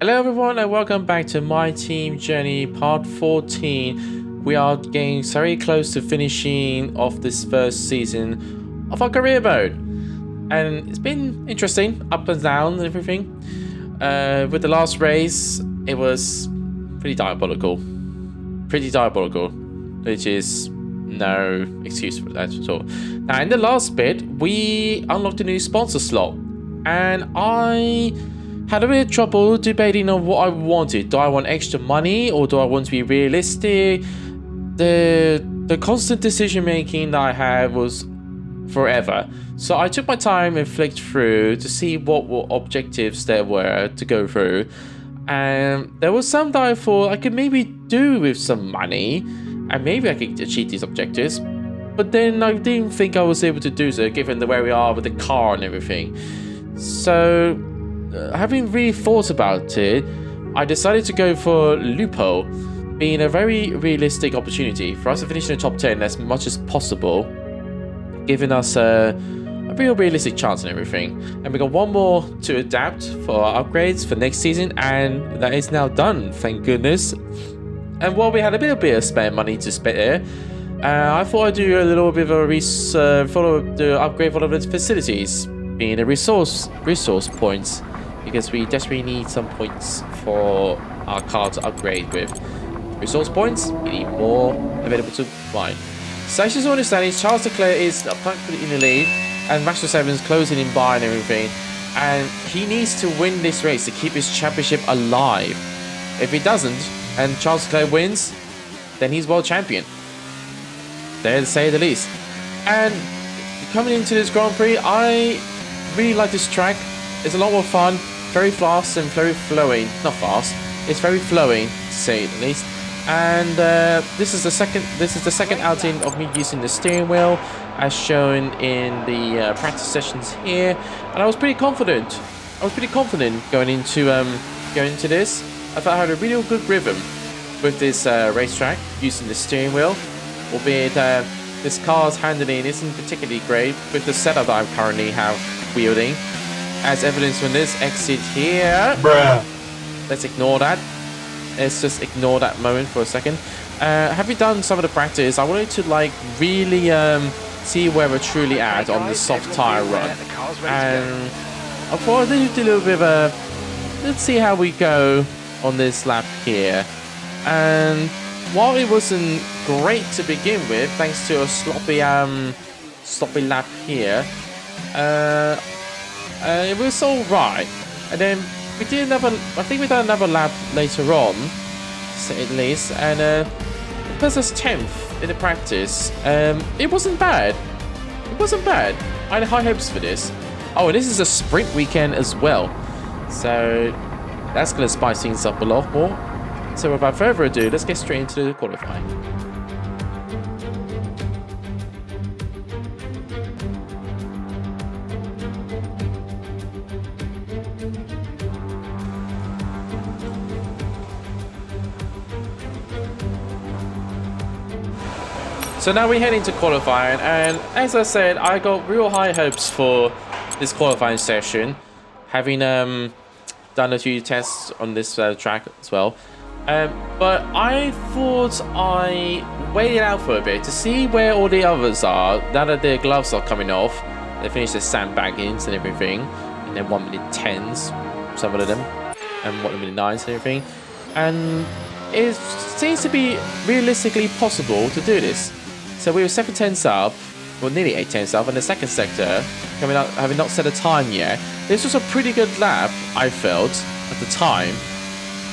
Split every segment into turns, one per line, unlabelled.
Hello everyone and welcome back to my team journey part 14. We are getting very close to finishing off this first season of our career mode. And it's been interesting, up and down and everything. With the last race, it was pretty diabolical. Which is no excuse for that at all. Now in the last bit, we unlocked a new sponsor slot. And I had a bit of trouble debating on what I wanted. Do I want extra money or do I want to be realistic? The constant decision making that I had was forever. So I took my time and flicked through to see what objectives there were to go through. And there was some that I thought I could maybe do with some money and maybe I could achieve these objectives. But then I didn't think I was able to do so given the where we are with the car and everything. So having really thought about it, I decided to go for Lupo, being a very realistic opportunity for us to finish in the top 10 as much as possible, giving us a real realistic chance and everything. And we got one more to adapt for our upgrades for next season, and that is now done, thank goodness. And while we had a bit of spare money to spare, I thought I'd do a little bit of a upgrade for all of its facilities, being the resource points. Because we desperately need some points for our car to upgrade with. Resource points, we need more available to find. So as you understand, Charles Leclerc is currently in the lead, and Master 7 is closing in by and everything. And he needs to win this race to keep his championship alive. If he doesn't, and Charles Leclerc wins, then he's world champion. There to say the least. And coming into this Grand Prix, I really like this track. It's a lot more fun, very fast and very flowing. Not fast, it's very flowing to say the least. And this is the second outing of me using the steering wheel, as shown in the practice sessions here. And I was pretty confident. Going into this. I thought I had a really good rhythm with this racetrack using the steering wheel, albeit this car's handling isn't particularly great with the setup that I currently have wielding. As evidence from this exit here.
Bruh.
Let's ignore that. Let's just ignore that moment for a second. Having done some of the practice, I wanted to really see where we're truly at on the soft tire run. And I thought I'd do a little bit of a... Let's see how we go on this lap here. And while it wasn't great to begin with, thanks to a sloppy lap here, it was all right. And then we did another. I think we done another lap later on, to say at least, and it puts us 10th in the practice. It wasn't bad. I had high hopes for this. Oh, and this is a sprint weekend as well, so that's gonna spice things up a lot more. So without further ado, let's get straight into the qualifying. So now we head into qualifying, and as I said, I got real high hopes for this qualifying session, having done a few tests on this track as well. But I thought I waited out for a bit to see where all the others are, now that their gloves are coming off. They finished their sandbaggings and everything, and then 1 minute 10s, some of them, and 1 minute 9s and everything. And it seems to be realistically possible to do this. So we were 7 tenths up, well nearly 8 tenths up in the second sector, coming out, having not set a time yet. This was a pretty good lap, I felt, at the time.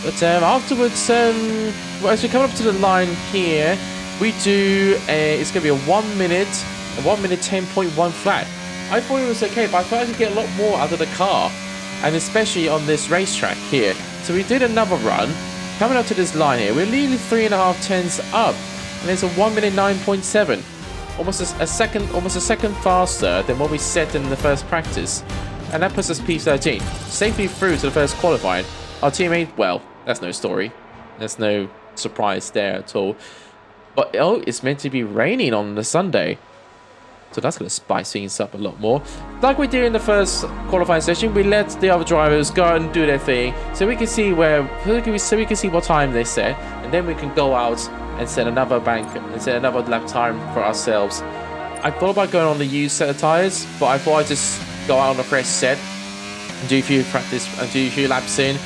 But afterwards, as we come up to the line here, we do it's going to be a 1 minute 10.1 flat. I thought it was okay, but I thought I could get a lot more out of the car, and especially on this racetrack here. So we did another run, coming up to this line here. We're nearly 3.5 tenths up. And it's a 1 minute 9.7, almost a second faster than what we set in the first practice, and that puts us P13 safely through to the first qualifying. Our teammate, well, that's no story, there's no surprise there at all. But oh, it's meant to be raining on the Sunday, So that's going to spice things up a lot more. Like we did in the first qualifying session, we let the other drivers go and do their thing, so we can see what time they set, and then we can go out and set another lap time for ourselves. I thought about going on the used set of tires, but I thought I'd just go out on a fresh set and do a few laps in.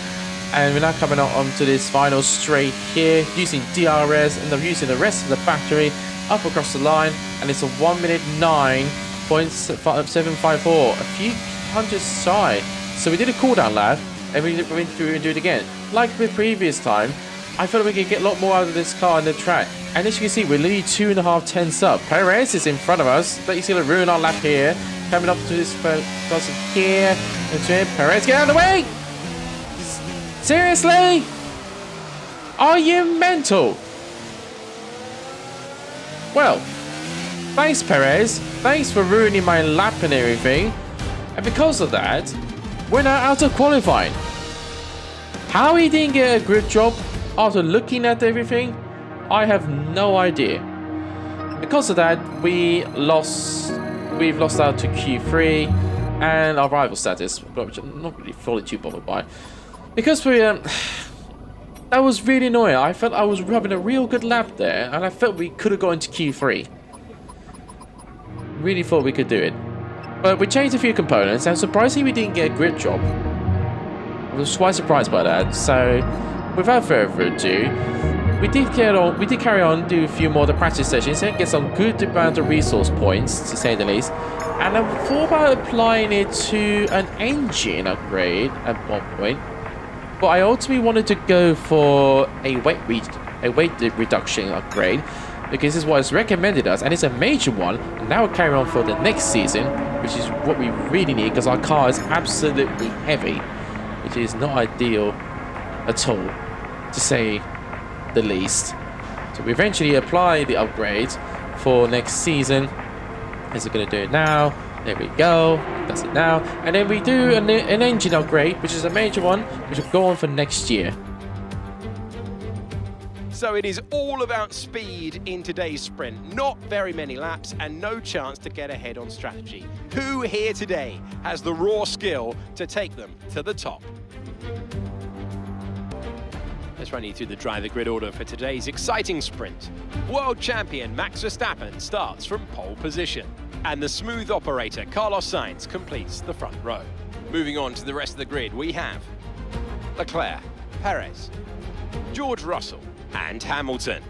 And we're now coming out onto this final straight here, using DRS, and I'm using the rest of the battery up across the line, and it's a 1 minute 9.754, a few hundredths shy. So we did a cooldown lap, and we went through and do it again. Like the previous time, I felt we could get a lot more out of this car on the track. And as you can see, we're literally 2.5 tenths up. Perez is in front of us, but he's going to ruin our lap here. Coming up to this person here. Perez, get out of the way! Seriously? Are you mental? Well, thanks Perez. Thanks for ruining my lap and everything. And because of that, we're now out of qualifying. How he didn't get a grip job after looking at everything, I have no idea. Because of that, we've lost out to Q3 and our rival status, which I'm not really fully too bothered by. Because that was really annoying. I felt I was having a real good lap there, and I felt we could have got into Q3. Really thought we could do it. But we changed a few components, and surprisingly we didn't get a grip job. I was quite surprised by that. So, without further ado, we did carry on, do a few more of the practice sessions, and get some good amount of resource points, to say the least. And I thought about applying it to an engine upgrade at one point. But I ultimately wanted to go for a weight reduction upgrade, because this is what is recommended us, and it's a major one. And now we'll carry on for the next season, which is what we really need, because our car is absolutely heavy, which is not ideal at all, to say the least. So we eventually apply the upgrades for next season. Is it going to do it now? There we go. Does it now. And then we do an engine upgrade, which is a major one, which will go on for next year.
So it is all about speed in today's sprint. Not very many laps and no chance to get ahead on strategy. Who here today has the raw skill to take them to the top? Let's run you through the driver grid order for today's exciting sprint. World champion Max Verstappen starts from pole position, and the smooth operator Carlos Sainz completes the front row. Moving on to the rest of the grid, we have Leclerc, Perez, George Russell and Hamilton,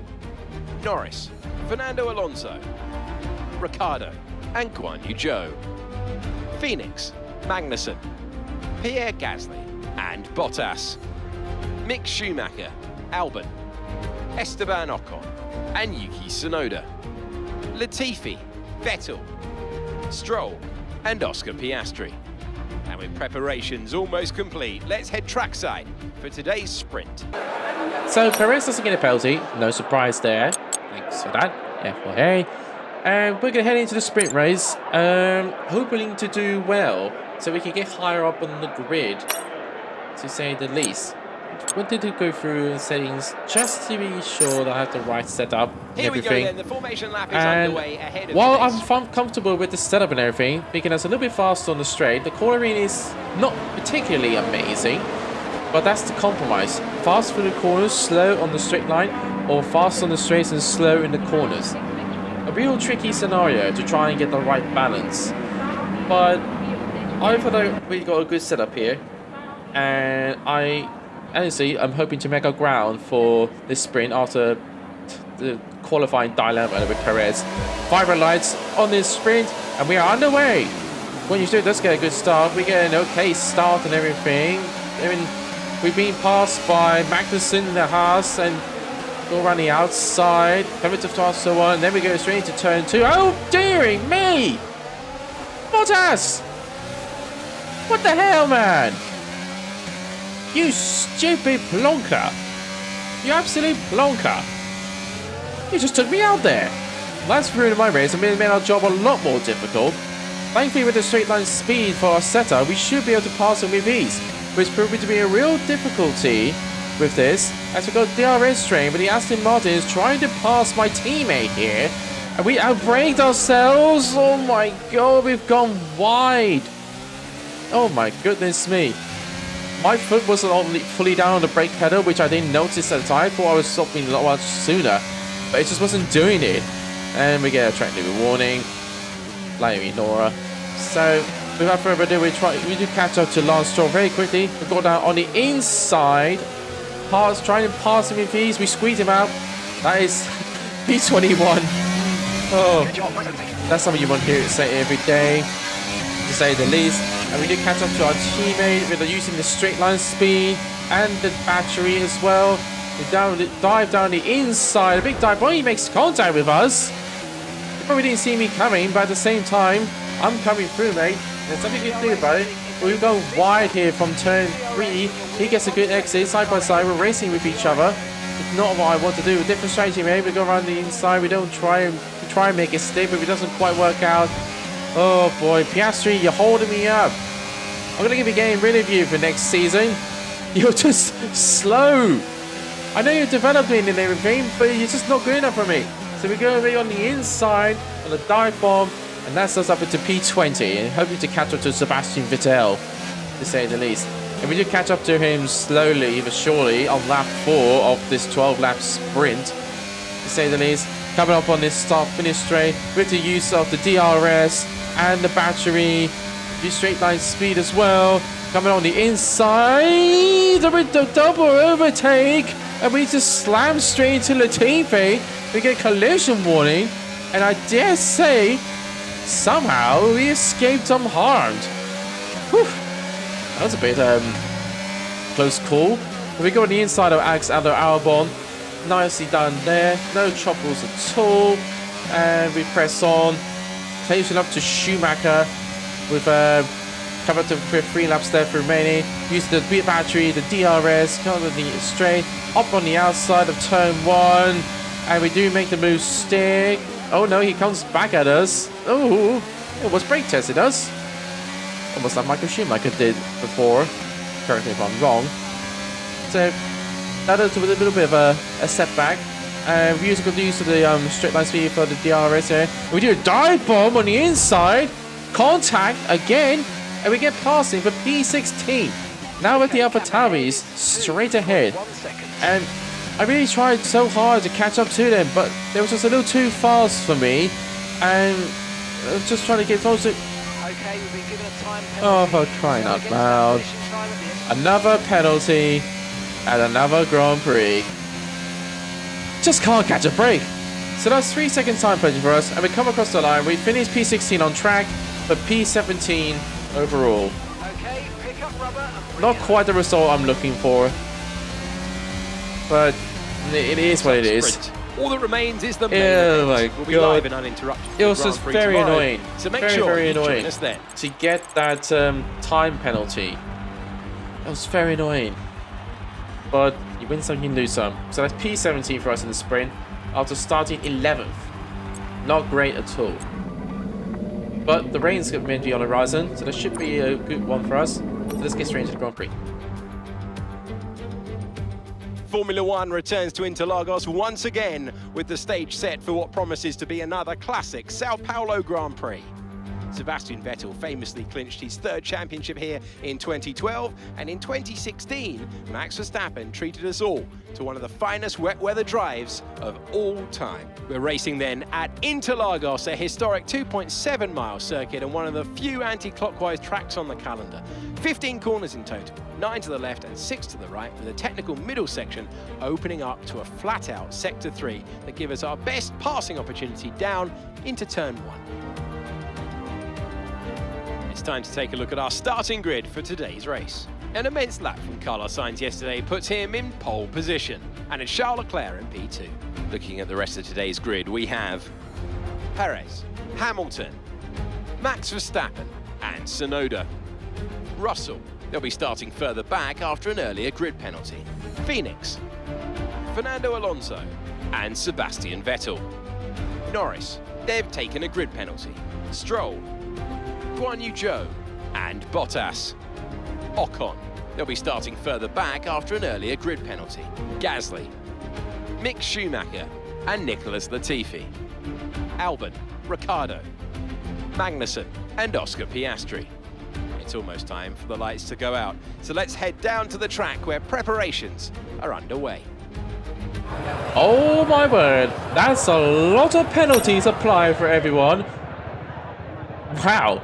Norris, Fernando Alonso, Ricciardo and Guan Yu Zhou, Phoenix, Magnussen, Pierre Gasly and Bottas, Mick Schumacher, Albon, Esteban Ocon and Yuki Tsunoda, Latifi, Vettel, Stroll and Oscar Piastri. And with preparations almost complete, let's head trackside for today's sprint.
So Perez doesn't get a penalty, no surprise there. Thanks for that, FYI. And we're going to head into the sprint race, hoping to do well, so we can get higher up on the grid, to say the least. Wanted to go through settings just to be sure that I have the right setup and everything.
Here we go then, the formation lap is underway ahead of
while I'm comfortable with the setup and everything, making us a little bit faster on the straight, the cornering is not particularly amazing, but that's the compromise. Fast through the corners, slow on the straight line, or fast on the straights and slow in the corners. A real tricky scenario to try and get the right balance. But I thought we got a good setup here, and honestly, I'm hoping to make our ground for this sprint after the qualifying dilemma with Perez. 5 red lights on this sprint, and we are underway. When you do, let's get a good start. We get an okay start and everything. I mean, we've been passed by Magnussen in the Haas, and go around the outside, coming to fast so on, and then we go straight into turn 2. Oh, dearie me! Bottas! What the hell, man? You stupid plonker. You absolute plonker. You just took me out there. That's ruined my race and made our job a lot more difficult. Thankfully, with the straight line speed for our setup, we should be able to pass him with ease, which proved to be a real difficulty with this, as we got DRS train, but the Aston Martin is trying to pass my teammate here, And we outbraked ourselves. Oh my god, we've gone wide. Oh my goodness me. My foot wasn't fully down on the brake pedal, which I didn't notice at the time. I thought I was stopping a lot much sooner, but it just wasn't doing it. And we get a track limit warning. Blaming Nora. So without further ado, we do catch up to Lance Stroll very quickly. We go down on the inside. Trying to pass him with ease. We squeeze him out. That is P21. Oh, that's something you want to hear it say every day, to say the least. And we do catch up to our teammate with using the straight line speed and the battery as well. We dive down the inside. A big dive. Well, he makes contact with us. He probably didn't see me coming, but at the same time, I'm coming through, mate. There's something you can do about it. We go wide here from turn 3. He gets a good exit side by side. We're racing with each other. It's not what I want to do. A different strategy, mate. We go around the inside. We don't try and make it stick, but it doesn't quite work out. Oh boy, Piastri, you're holding me up. I'm going to give you getting rid of you for next season. You're just slow. I know you're developing and everything, but you're just not good enough for me. So we go over on the inside on the dive bomb, and that's us up into P20, and hoping to catch up to Sebastian Vettel, to say the least. And we do catch up to him slowly but surely on lap 4 of this 12-lap sprint, to say the least. Coming up on this start-finish straight with the use of the DRS and the battery, the straight line speed as well. Coming on the inside with the double overtake, and we just slam straight into Latifi. We get collision warning, and I dare say somehow we escaped unharmed. Whew. That was a bit close call. But we go on the inside of Alexander Albon. Nicely done there. No troubles at all. And we press on. Closing up to Schumacher with coming up to 3 laps left remaining. Using the battery, the DRS, coming the straight up on the outside of turn 1. And we do make the move stick. Oh no, he comes back at us. Oh, it was brake tested us. Almost like Michael Schumacher did before. Correct me if I'm wrong. So that was a little bit of a setback. We use the use of the straight line speed for the DRS here. We do a dive bomb on the inside. Contact again. And we get past him for P16. Now with the AlphaTauris straight ahead. And I really tried so hard to catch up to them, but they were just a little too fast for me. And I was just trying to get closer. Oh, for crying out loud. Another penalty at another Grand Prix. Just can't catch a break. So that's 3-second time penalty for us, and we come across the line. We finish P16 on track, but P17 overall. Not quite the result I'm looking for, but it is what it is.
All that remains is the main
event.
We'll be live and uninterrupted.
It was just very annoying.
So make sure
very
you
annoying
join us then.
to get that time penalty. That was very annoying. But you win some, you lose some. So that's P17 for us in the sprint after starting 11th. Not great at all. But the rain's meant to be on the horizon, so that should be a good one for us. So let's get straight into the Grand Prix.
Formula One returns to Interlagos once again with the stage set for what promises to be another classic Sao Paulo Grand Prix. Sebastian Vettel famously clinched his 3rd championship here in 2012, and in 2016, Max Verstappen treated us all to one of the finest wet weather drives of all time. We're racing then at Interlagos, a historic 2.7-mile circuit and one of the few anti-clockwise tracks on the calendar. 15 corners in total, 9 to the left and 6 to the right, with a technical middle section opening up to a flat-out Sector 3 that gives us our best passing opportunity down into Turn 1. It's time to take a look at our starting grid for today's race. An immense lap from Carlos Sainz yesterday puts him in pole position, and it's Charles Leclerc in P2. Looking at the rest of today's grid, we have Perez, Hamilton, Max Verstappen and Tsunoda. Russell, they'll be starting further back after an earlier grid penalty. Phoenix, Fernando Alonso and Sebastian Vettel. Norris, they've taken a grid penalty. Stroll, Guan Yu Zhou and Bottas. Ocon, they'll be starting further back after an earlier grid penalty. Gasly, Mick Schumacher and Nicholas Latifi. Albon, Ricciardo, Magnussen and Oscar Piastri. It's almost time for the lights to go out, so let's head down to the track where preparations are underway.
Oh my word, that's a lot of penalties applied for everyone. Wow,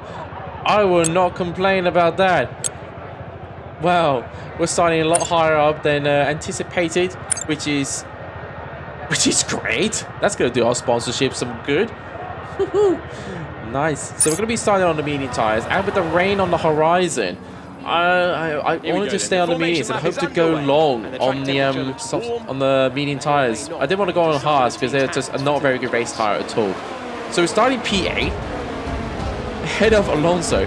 I will not complain about that. Well, we're starting a lot higher up than anticipated, which is great. That's going to do our sponsorship some good. Nice. So we're going to be starting on the medium tires, and with the rain on the horizon, I wanted to stay on the mediums and hope to go long on the medium tires. I didn't want to go on hards because they're just not a very good race tire at all. So we're starting P8 ahead of Alonso.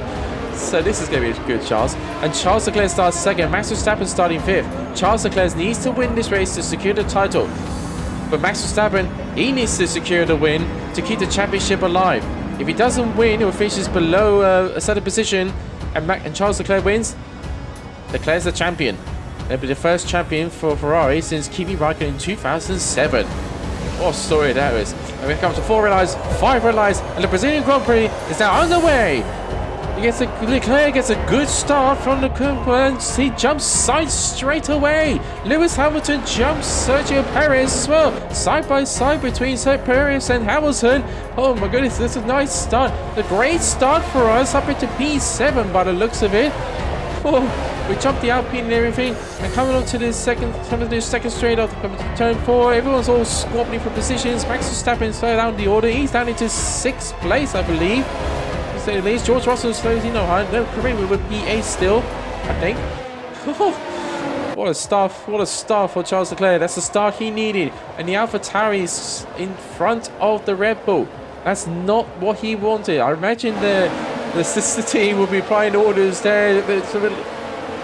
So this is going to be a good chance. And Charles Leclerc starts second. Max Verstappen starting fifth. Charles Leclerc needs to win this race to secure the title. But Max Verstappen, he needs to secure the win to keep the championship alive. If he doesn't win or finishes below a certain position and Charles Leclerc wins, Leclerc's the champion. It'll be the first champion for Ferrari since Kimi Raikkonen in 2007. What a story that is. And we come to 4 red lights, 5 red lights, and the Brazilian Grand Prix is now underway. Leclerc gets a good start from the curve. He jumps straight away. Lewis Hamilton jumps Sergio Perez as well. Side by side between Perez and Hamilton. Oh my goodness, this is a nice start. A great start for us up into P7 by the looks of it. Oh, we jumped the Alpine and everything. And coming on to this second straight off turn 4. Everyone's all swapping for positions. Max Verstappen slow down the order. He's down into 6th place, I believe. At least George Russell slows in on no career with P8 still, I think. What a start for Charles Leclerc. That's the start he needed. And the AlphaTauri is in front of the Red Bull. That's not what he wanted. I imagine the sister team will be applying orders there.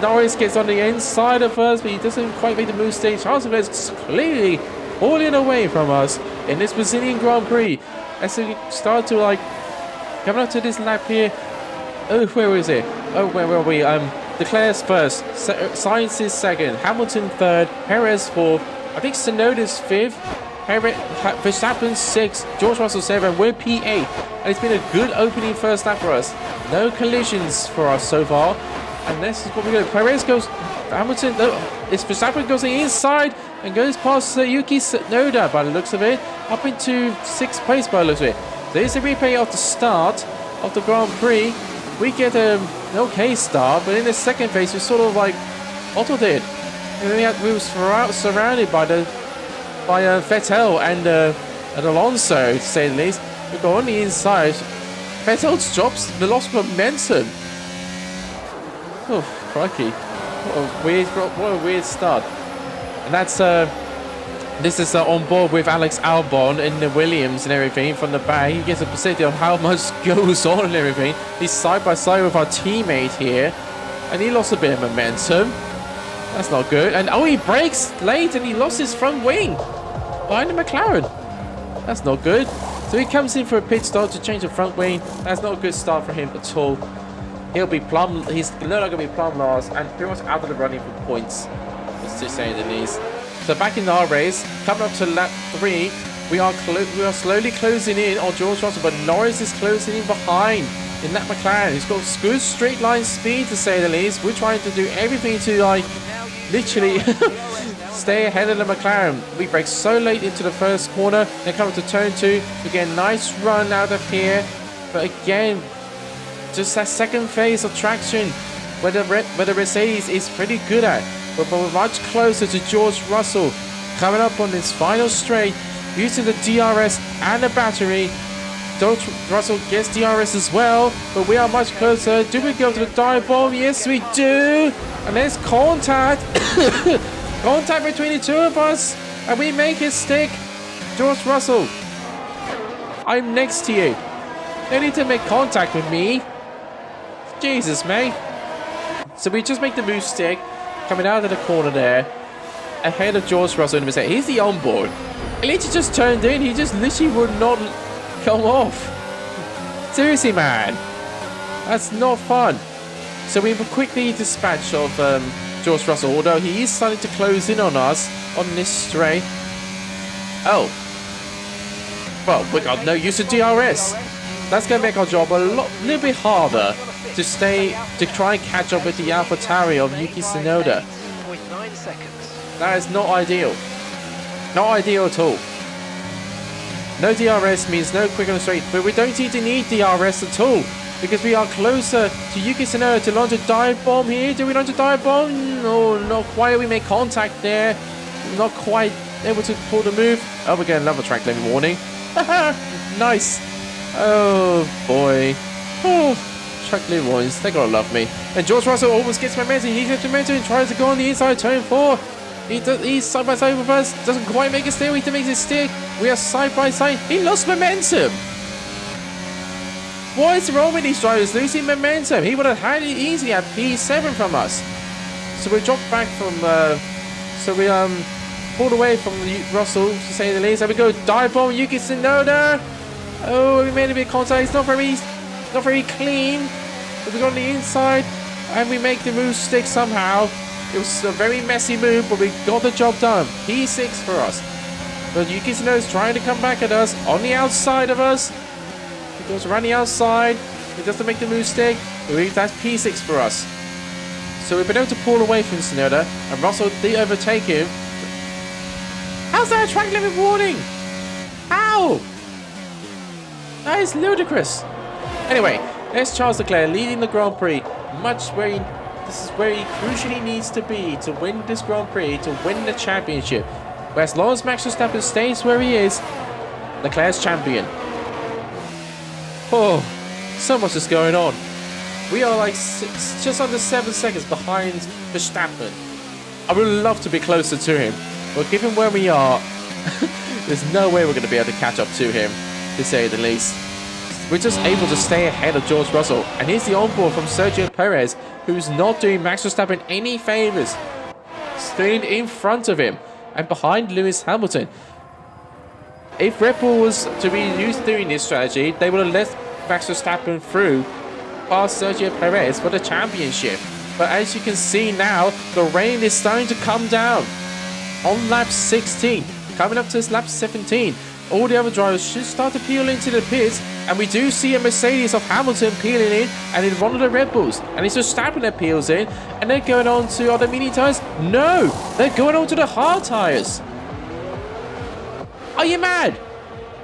Norris gets on the inside of us, but he doesn't quite make the move stage. Charles Leclerc is clearly pulling away from us in this Brazilian Grand Prix. As we start to coming up to this lap here. Oh, where is it? Oh, where were we? Leclerc's first, Sainz is second, Hamilton third, Perez fourth, I think Tsunoda's fifth, Verstappen 6th, George Russell 7th, we're P8. And it's been a good opening first lap for us. No collisions for us so far. And this is what we go. Perez goes, Hamilton, no, it's Verstappen goes on the inside and goes past Yuki Tsunoda by the looks of it, up into 6th place by the looks of it. So here's a replay of the start of the Grand Prix. We get an okay start, but in the second phase we sort of Otto did. And then we were surrounded by Vettel and Alonso, to say the least. We go on the inside. Vettel drops the lost momentum. Oh, crikey! What a weird start. And that's this is on board with Alex Albon in the Williams and everything from the back. He gets a percentage of how much goes on and everything. He's side by side with our teammate here, and he lost a bit of momentum. That's not good. And oh, he brakes late and he lost his front wing behind the McLaren. That's not good. So he comes in for a pit stop to change the front wing. That's not a good start for him at all. He'll be He's no longer going to be plumb last and pretty much out of the running for points. Let's just say the least. So back in our race, coming up to lap 3, we are slowly closing in on George Russell, but Norris is closing in behind in that McLaren. He's got good straight line speed, to say the least. We're trying to do everything to literally stay ahead of the McLaren. We brake so late into the first corner, then come up to turn 2. We get a nice run out of here, but again, just that second phase of traction where the Mercedes is pretty good at. But we're much closer to George Russell coming up on this final straight using the DRS and the battery. George Russell gets DRS as well, but we are much closer. Do we go to the dive bomb? Yes, we do. And there's contact. Contact between the two of us, and we make it stick. George Russell, I'm next to you. You need to make contact with me. Jesus, mate. So we just make the move stick. Coming out of the corner there, ahead of George Russell in the Mercedes. He's the onboard. He literally just turned in. He just literally would not come off. Seriously, man. That's not fun. So we have a quickly dispatch of George Russell, although he is starting to close in on us on this straight. Oh, Well, we got no use of DRS. That's going to make our job a little bit harder to try and catch up with the AlphaTauri of Yuki Tsunoda. That is not ideal. Not ideal at all. No DRS means no quick on the straight, but we don't need DRS at all because we are closer to Yuki Tsunoda to launch a dive bomb here. Do we launch a dive bomb? No, not quite. We make contact there. Not quite able to pull the move. Oh, we're getting another track limit warning. Nice. Oh boy. Oh, track limit warnings. They gotta love me. And George Russell almost gets momentum. He gets momentum and tries to go on the inside turn 4. He's side by side with us. Doesn't quite make a steer. He makes a stick. We are side by side. He lost momentum. What is wrong with these drivers losing momentum? He would have had it easy at P7 from us. So we dropped back from. So we pulled away from Russell to say the least. And we go dive bomb Yuki Tsunoda. Oh, we made a bit of contact. It's not very clean. But we got on the inside and we make the move stick somehow. It was a very messy move, but we got the job done. P6 for us. But Yuki Tsunoda is trying to come back at us on the outside of us. He goes around the outside. He doesn't make the move stick. That's P6 for us. So we've been able to pull away from Tsunoda, and Russell did overtake him. How's that a track limit warning? How? That is ludicrous. Anyway, there's Charles Leclerc leading the Grand Prix. This is where he crucially needs to be to win this Grand Prix, to win the championship. But as long as Max Verstappen stays where he is, Leclerc's champion. Oh, so much is going on. We are like just under 7 seconds behind Verstappen. I would love to be closer to him, but given where we are, there's no way we're going to be able to catch up to him, to say the least. We're just able to stay ahead of George Russell. And here's the onboard from Sergio Perez, who's not doing Max Verstappen any favours. Staying in front of him and behind Lewis Hamilton. If Red Bull was to be used doing this strategy, they would have let Max Verstappen through past Sergio Perez for the championship. But as you can see now, the rain is starting to come down. On lap 16, coming up to lap 17. All the other drivers should start to peel into the pits, and we do see a Mercedes of Hamilton peeling in, and in one of the Red Bulls, and it's just Verstappen that peels in, and they're going on to other mini tyres. No, they're going on to the hard tyres. Are you mad?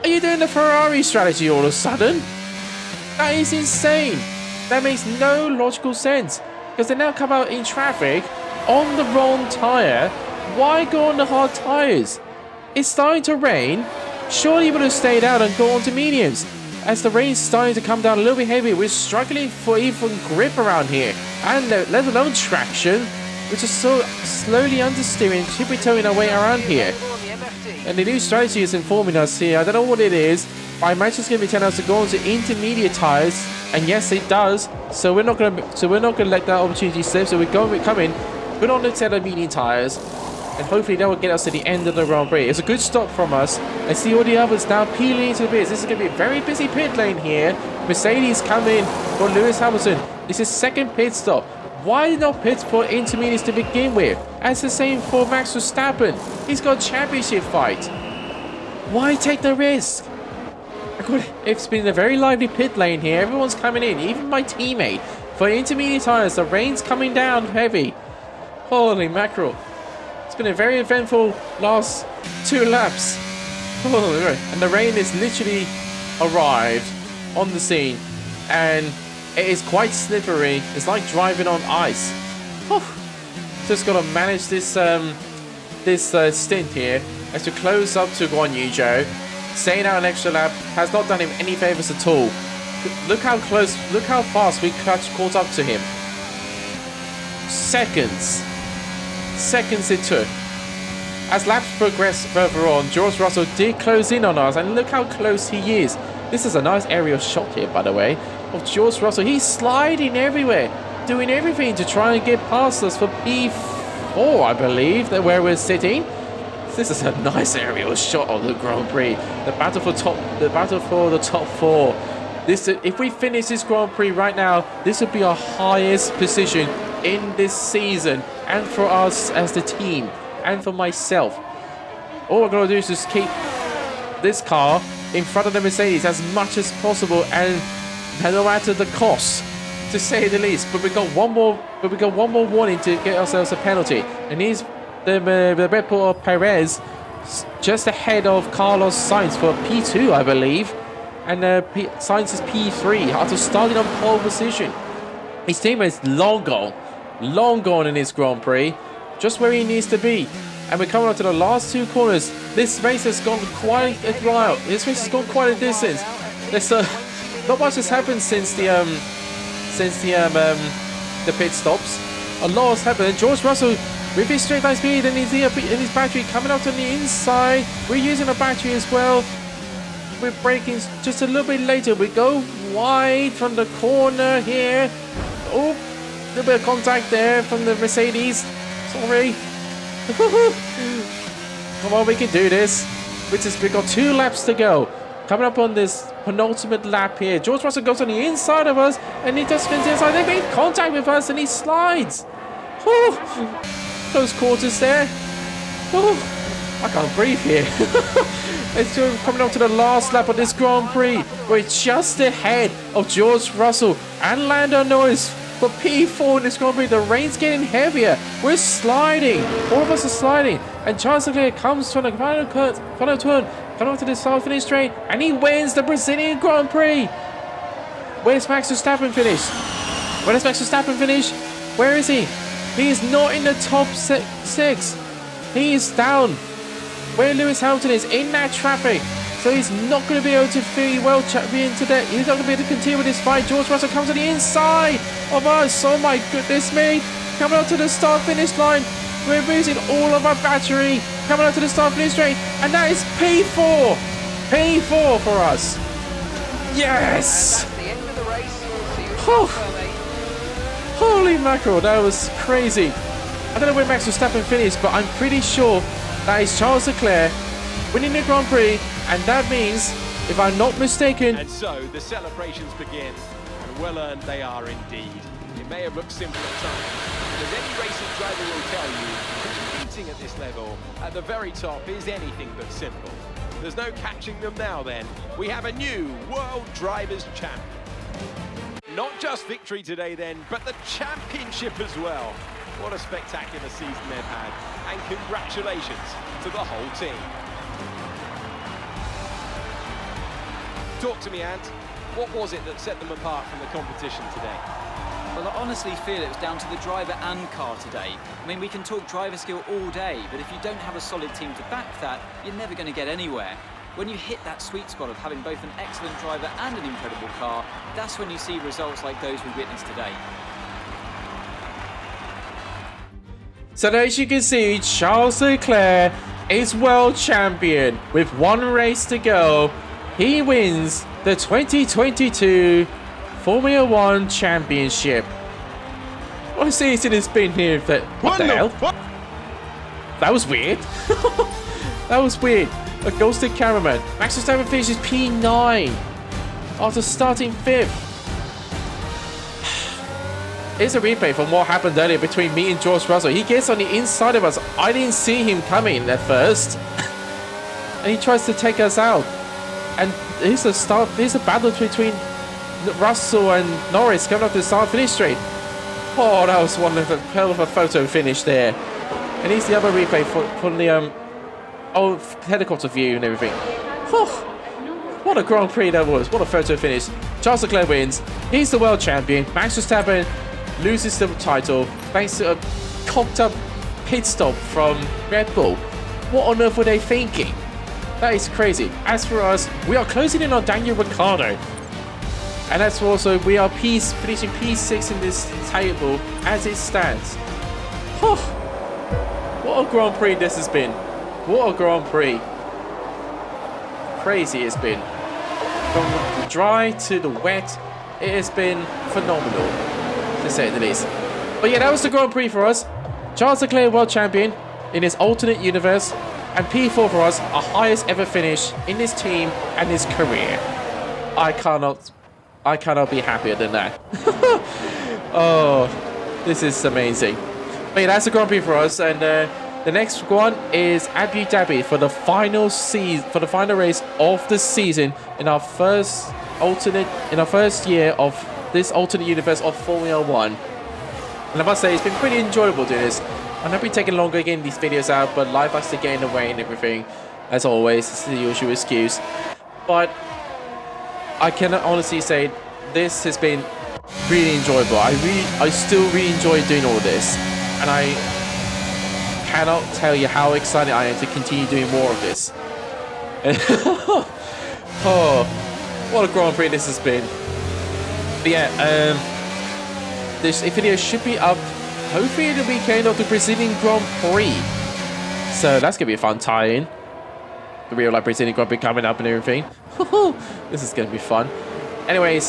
Are you doing the Ferrari strategy all of a sudden? That is insane. That makes no logical sense, because they now come out in traffic on the wrong tyre. Why go on the hard tyres? It's starting to rain. Surely you would have stayed out and go on to mediums. As the rain's starting to come down a little bit heavy, we're struggling for even grip around here. And let alone traction. We're just so slowly understeering, tippy-toeing our way around here. And the new strategy is informing us here. I don't know what it is. I imagine it's going to be telling us to go on to intermediate tyres. And yes, it does. So we're not going to let that opportunity slip. So we're coming. Put on the intermediate tyres. And hopefully that will get us to the end of the Grand Prix. It's a good stop from us. I see all the others now peeling into the pits. This is going to be a very busy pit lane here. Mercedes coming for Lewis Hamilton. This is second pit stop. Why not pit for intermediates to begin with? As the same for Max Verstappen. He's got a championship fight. Why take the risk? It's been a very lively pit lane here. Everyone's coming in. Even my teammate. For intermediate tyres, the rain's coming down heavy. Holy mackerel. It's been a very eventful last 2 laps. Oh, and the rain is literally arrived on the scene. And it is quite slippery. It's like driving on ice. Just got to manage this stint here as we close up to Guan Yu Zhou. Staying out an extra lap has not done him any favours at all. Look how close, look how fast we caught up to him. Seconds it took. As laps progressed further on, George Russell did close in on us, and look how close he is. This is a nice aerial shot here, by the way, of George Russell. He's sliding everywhere, doing everything to try and get past us for P4, I believe, where we're sitting. This is a nice aerial shot of the Grand Prix. The battle for the top 4. If we finish this Grand Prix right now, this would be our highest position in this season, and for us as the team, and for myself. All we're going to do is just keep this car in front of the Mercedes as much as possible, and no matter the cost, to say the least. But we got one more warning to get ourselves a penalty, and he's the Red Bull of Perez, just ahead of Carlos Sainz for P2, I believe, and Sainz is P3 after starting on pole position. His teammate is long gone in his Grand Prix, just where he needs to be. And we're coming up to the last 2 corners. This race has gone quite a while. This race has gone quite a distance. There's not much has happened since the pit stops. A lot has happened. George Russell with his straight line speed and his battery coming out on the inside. We're using a battery as well. We're braking just a little bit later. We go wide from the corner here. Oh, a little bit of contact there from the Mercedes. Sorry. Come on, we can do this. We've got 2 laps to go. Coming up on this penultimate lap here. George Russell goes on the inside of us, and he just spins inside. They make contact with us, and he slides. Close quarters there. I can't breathe here. It's coming up to the last lap of this Grand Prix. We're just ahead of George Russell and Lando Norris for P4 in this Grand Prix. The rain's getting heavier. We're sliding. All of us are sliding. And Charles Leclerc comes from the final turn, coming up to the start finish straight, and he wins the Brazilian Grand Prix. Where does Max Verstappen finish? Where is he? He is not in the top 6. He is down where Lewis Hamilton is in that traffic. So he's not going to be able to be world champion today. He's not going to be able to continue with this fight. George Russell comes to the inside of us. Oh my goodness me. Coming up to the start finish line. We're losing all of our battery. Coming up to the start finish straight. And that is P4. P4 for us. Yes.
That's the end of the race.
Holy mackerel. That was crazy. I don't know where Max Verstappen finished, but I'm pretty sure that is Charles Leclerc winning the Grand Prix, and that means, if I'm not mistaken...
And so the celebrations begin, and well earned they are indeed. It may have looked simple at times, but as any racing driver will tell you, competing at this level, at the very top, is anything but simple. There's no catching them now then. We have a new World Drivers' Champion. Not just victory today then, but the championship as well. What a spectacular season they've had, and congratulations to the whole team. Talk to me, Ant. What was it that set them apart from the competition today?
Well, I honestly feel it was down to the driver and car today. I mean, we can talk driver skill all day, but if you don't have a solid team to back that, you're never going to get anywhere. When you hit that sweet spot of having both an excellent driver and an incredible car, that's when you see results like those we witnessed today.
So as you can see, Charles Leclerc is world champion. With 1 race to go, he wins the 2022 Formula 1 Championship. What season has been here? What the hell? That was weird. That was weird. A ghosted cameraman. Max Verstappen finishes P9 after starting 5th. Here's a replay from what happened earlier between me and George Russell. He gets on the inside of us. I didn't see him coming at first. And he tries to take us out. And here's a battle between Russell and Norris coming up to the start finish straight. Oh, that was one of a hell of a photo finish there. And here's the other replay from the helicopter view and everything. Oh, what a Grand Prix that was. What a photo finish. Charles Leclerc wins. He's the world champion. Max Verstappen loses the title thanks to a cocked up pit stop from Red Bull. What on earth were they thinking? That is crazy. As for us, we are closing in on Daniel Ricciardo. And that's also, we are finishing P6 in this table as it stands. Oh, what a Grand Prix this has been. What a Grand Prix. Crazy it's been. From the dry to the wet, it has been phenomenal, to say the least. But yeah, that was the Grand Prix for us. Charles Leclerc world champion in his alternate universe, and P4 for us, our highest ever finish in this team and his career. I cannot be happier than that. Oh, this is amazing. But yeah, that's the Grand Prix for us, and The next one is Abu Dhabi for the final race of the season in our first year of this alternate universe of Formula 1. And I must say, it's been pretty enjoyable doing this. I know we're taking longer getting these videos out, but life has to get in the way and everything. As always, it's the usual excuse. But I can honestly say this has been really enjoyable. I still really enjoy doing all this. And I cannot tell you how excited I am to continue doing more of this. Oh, what a Grand Prix this has been. But yeah, this video should be up hopefully the weekend of the Brazilian Grand Prix. So that's going to be a fun tie-in. The real life Brazilian Grand Prix coming up and everything. This is going to be fun. Anyways,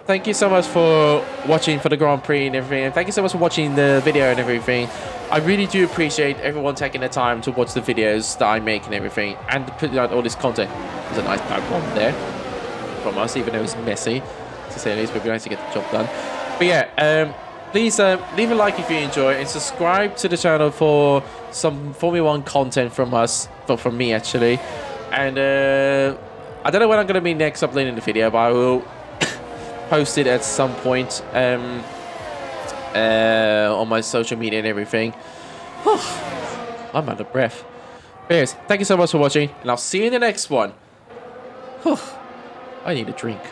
thank you so much for watching for the Grand Prix and everything. And thank you so much for watching the video and everything. I really do appreciate everyone taking the time to watch the videos that I make and everything. And putting out all this content. There's a nice background there from us, even though it's messy. To say the least, but we nice to get the job done. But yeah, please leave a like if you enjoy and subscribe to the channel for some Formula 1 content from us, from me actually. And I don't know when I'm going to be next uploading the video, but I will post it at some point on my social media and everything. I'm out of breath. But anyways, thank you so much for watching, and I'll see you in the next one. I need a drink.